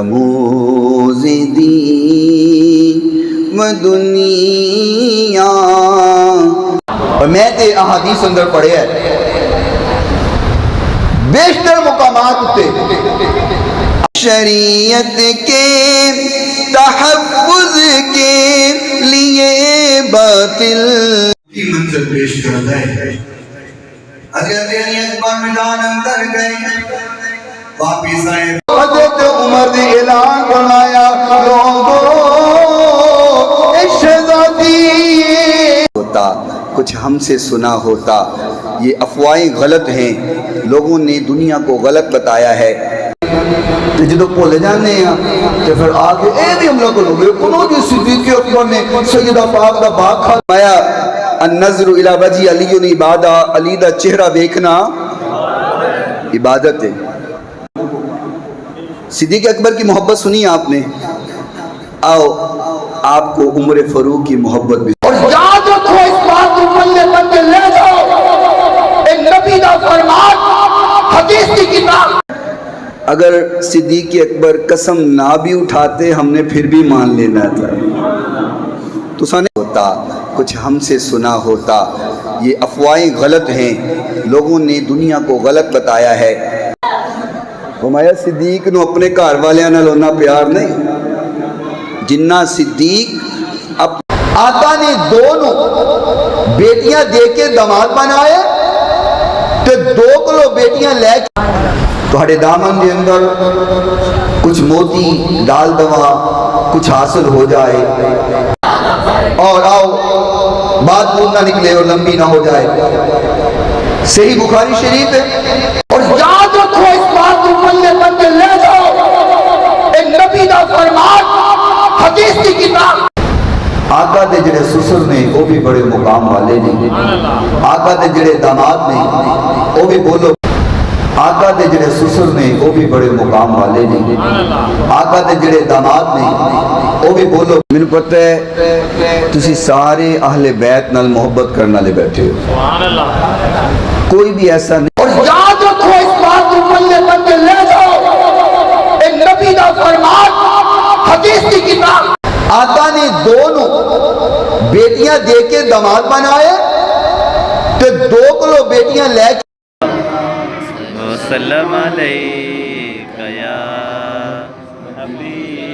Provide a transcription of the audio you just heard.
رموز دین و دنیا. اور میں تے احادیث اندر پڑھے ہیں بیشتر مقامات تے شریعت کے تحفظ کے لیے باطل کی منزل پیش کرتا ہے. حضرت علی اکبر میدان اندر گئے واپس آئے. حضرت عمر نے اعلان فرمایا لوگوں شہزادی ہوتا کچھ ہم سے سنا ہوتا. یہ افواہیں غلط ہیں، لوگوں نے دنیا کو غلط بتایا ہے. جدو بھول جانے ہیں تو پھر آگے اے بھی ہم لوگ لوگ انہوں نے صدیق اکبر نے سیدہ پاک دا باغ کھایا. النظر الی وجہ علی عبادہ، علی دا چہرہ دیکھنا عبادت ہے. صدیق اکبر کی محبت سنی آپ نے، آؤ آپ کو عمر فاروق کی محبت بھی. اور یاد رکھو اس بات کو بندے بندے لے جاؤ، ایک نبی دا فرمان حدیث کی کتاب. اگر صدیق اکبر قسم نہ بھی اٹھاتے ہم نے پھر بھی مان لینا تھا. تو سنے ہوتا کچھ ہم سے سنا ہوتا. یہ افواہیں غلط ہیں، لوگوں نے دنیا کو غلط بتایا ہے. ہمارا صدیق نو اپنے گھر والے نال ہونا پیار نہیں جنہ صدیق آقا نے دونوں بیٹیاں دے کے داماد بنائے تو 2 کلو بیٹیاں لے کے تھوڑے دامن دے اندر کچھ موتی ڈال دوا کچھ حاصل ہو جائے اور آؤ بات دور نہ نکلے اور لمبی نہ ہو جائے. صحیح بخاری شریف ہے. اور یاد رکھو اس بات کو بندے بندے لے جاؤ، ایک نبی دا فرمان حدیث کی کتاب. آقا دے جڑے سسر نے وہ بھی بڑے مقام والے نے، آقا دے جڑے داماد نے وہ بھی بولو، آقا دے جڑے سسر نے وہ بھی بڑے مقام والے نے، آقا دے جڑے داماد نے وہ بھی بولو. میں پتہ ہے تسی سارے اہل بیت نال محبت کرنے والے بیٹھے ہو، کوئی بھی ایسا نہیں. اور یاد رکھو اس بات کو بندے بندے لے جاؤ، ایک نبی دا فرمان حدیث کی کتاب. آقا نے دونوں بیٹیاں دے کے داماد بنائے تو 2 کلو بیٹیاں لے کے وسلم علیکہ یا حبیب